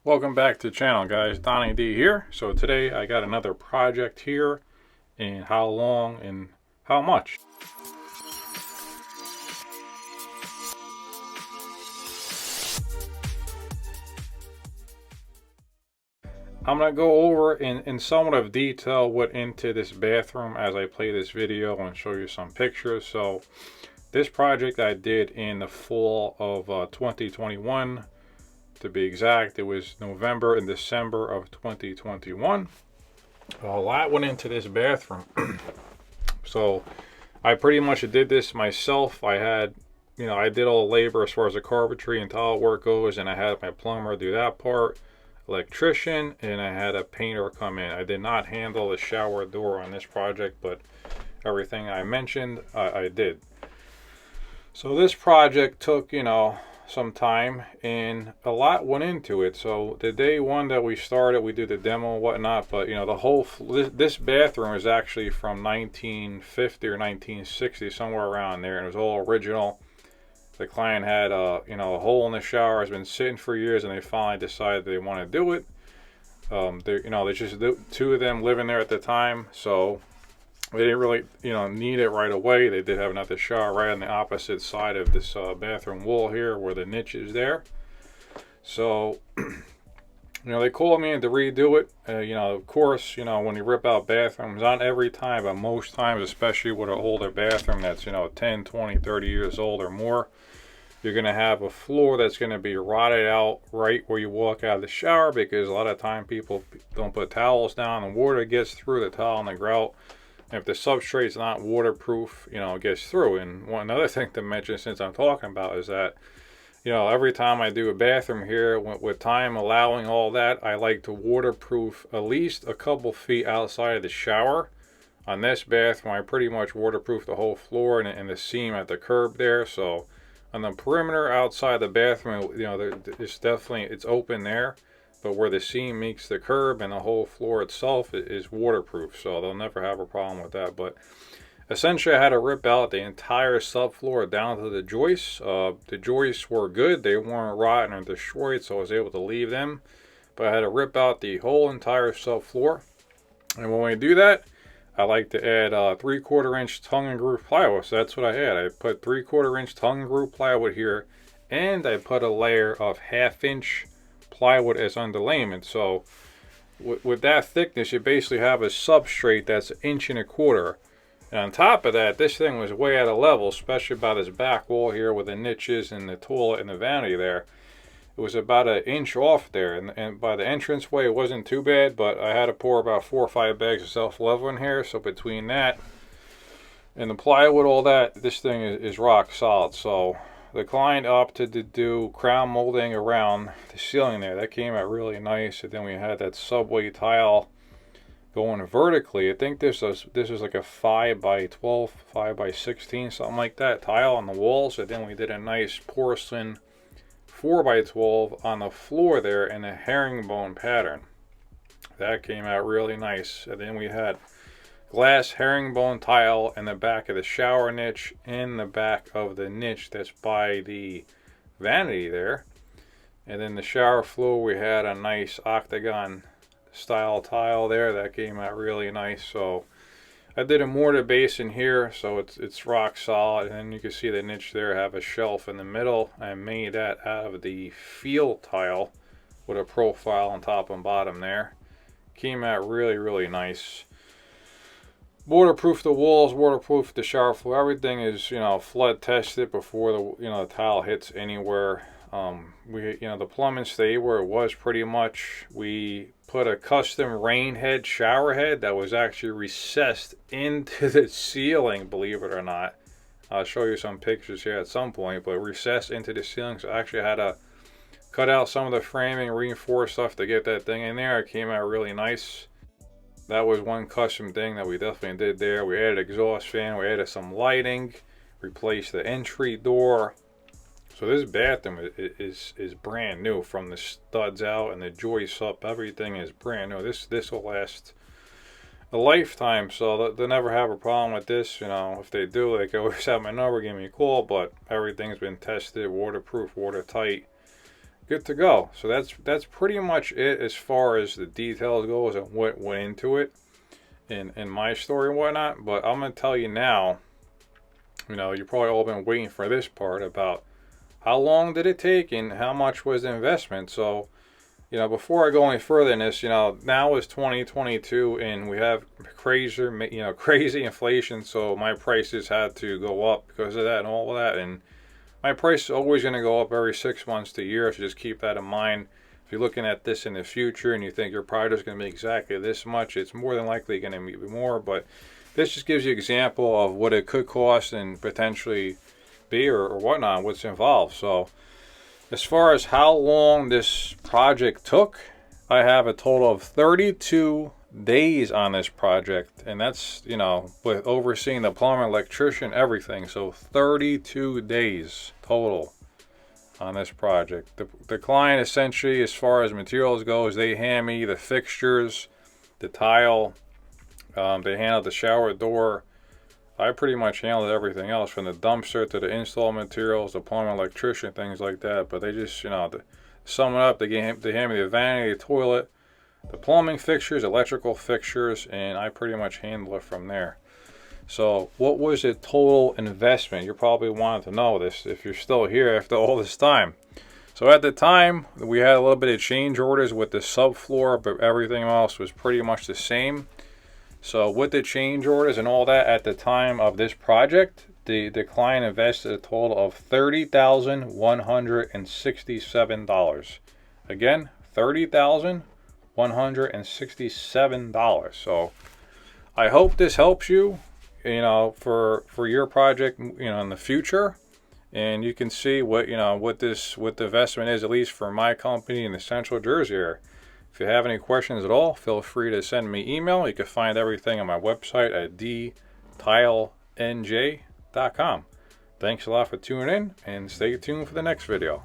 Welcome back to the channel, guys. Donnie D here. So today I got another project here, and how long and how much. I'm going to go over in somewhat of detail what into this bathroom as I play this video and show you some pictures. So this project I did in the fall of 2021. To be exact, it was November and December of 2021. A lot went into this bathroom. So I pretty much did this myself. I had, I did all the labor as far as the carpentry and tile work goes, and I had my plumber do that part, electrician, and I had a painter come in. I did not handle the shower door on this project, but everything I mentioned, I did. So this project took, some time, and a lot went into it. So the day one that we started, we did the demo and whatnot, but the whole this bathroom is actually from 1950 or 1960, somewhere around there, and it was all original. The client had a hole in the shower, has been sitting for years, and they finally decided they want to do it. There's just two of them living there at the time, so they didn't really, need it right away. They did have another shower right on the opposite side of this bathroom wall here where the niche is there. So, they called me in to redo it. Of course, when you rip out bathrooms, not every time, but most times, especially with an older bathroom that's, 10, 20, 30 years old or more, you're going to have a floor that's going to be rotted out right where you walk out of the shower, because a lot of time people don't put towels down and water gets through the towel and the grout. If the substrate's not waterproof, it gets through. And one other thing to mention, since I'm talking about, is that, every time I do a bathroom here, with time allowing all that, I like to waterproof at least a couple feet outside of the shower. On this bathroom, I pretty much waterproof the whole floor and the seam at the curb there. So on the perimeter outside the bathroom, it's open there. But where the seam meets the curb and the whole floor itself is waterproof, so they'll never have a problem with that. But essentially, I had to rip out the entire subfloor down to the joists. The joists were good; they weren't rotten or destroyed, so I was able to leave them. But I had to rip out the whole entire subfloor. And when we do that, I like to add 3/4 inch tongue and groove plywood. So that's what I had. I put 3/4 inch tongue and groove plywood here, and I put a layer of 1/2 inch plywood as underlayment. So with that thickness, you basically have a substrate that's 1.25 inches. And on top of that, this thing was way out of level, especially by this back wall here with the niches and the toilet and the vanity there. It was about 1 inch off there, and by the entranceway it wasn't too bad, but I had to pour about 4 or 5 bags of self-level in here. So between that and the plywood, all that, this thing is rock solid. So the client opted to do crown molding around the ceiling there. That came out really nice. And then we had that subway tile going vertically. I think this was like a 5 by 12, 5 by 16, something like that, tile on the walls. And then we did a nice porcelain 4 by 12 on the floor there in a herringbone pattern. That came out really nice. And then we had glass herringbone tile in the back of the shower niche, in the back of the niche that's by the vanity there. And then the shower floor, we had a nice octagon style tile there. That came out really nice. So I did a mortar base in here, so it's rock solid. And then you can see the niche there have a shelf in the middle. I made that out of the field tile with a profile on top and bottom there. Came out really, really nice. Waterproof the walls, waterproof the shower floor. Everything is, flood tested before the tile hits anywhere. The plumbing stayed where it was pretty much. We put a custom rain head, shower head that was actually recessed into the ceiling, believe it or not. I'll show you some pictures here at some point, but recessed into the ceiling. So I actually had to cut out some of the framing, reinforce stuff to get that thing in there. It came out really nice. That was one custom thing that we definitely did there. We added exhaust fan, we added some lighting, replaced the entry door. So this bathroom is brand new from the studs out and the joists up. Everything is brand new. This will last a lifetime, so they'll never have a problem with this. If they do, they can always have my number, give me a call. But everything's been tested, waterproof, watertight. good to go. So that's pretty much it as far as the details goes and what went into it in my story and whatnot. But I'm gonna tell you now, you know, you've probably all been waiting for this part about how long did it take and how much was the investment. So, you know, before I go any further in this, you know, now is 2022 and we have crazy inflation. So my prices had to go up because of that and all of that. And my price is always going to go up every 6 months to a year. So just keep that in mind. If you're looking at this in the future and you think your project is going to be exactly this much, it's more than likely going to be more. But this just gives you an example of what it could cost and potentially be or whatnot, what's involved. So as far as how long this project took, I have a total of 32 days on this project, and that's, you know, with overseeing the plumber, electrician, everything. So 32 days total on this project. The client essentially, as far as materials goes, they hand me the fixtures, the tile, they handled the shower door. I pretty much handled everything else from the dumpster to the install materials, the plumber, electrician, things like that. But they just, you know, to sum it up, they hand me the vanity, the toilet, the plumbing fixtures, electrical fixtures, and I pretty much handle it from there. So what was the total investment? You probably wanted to know this if you're still here after all this time. So at the time, we had a little bit of change orders with the subfloor, but everything else was pretty much the same. So with the change orders and all that at the time of this project, the client invested a total of $30,167. Again, $30,167. So I hope this helps you, you know, for your project, you know, in the future. And you can see what, you know, what the investment is, at least for my company in the Central Jersey area. If you have any questions at all, feel free to send me email. You can find everything on my website at dtilenj.com. Thanks a lot for tuning in, and stay tuned for the next video.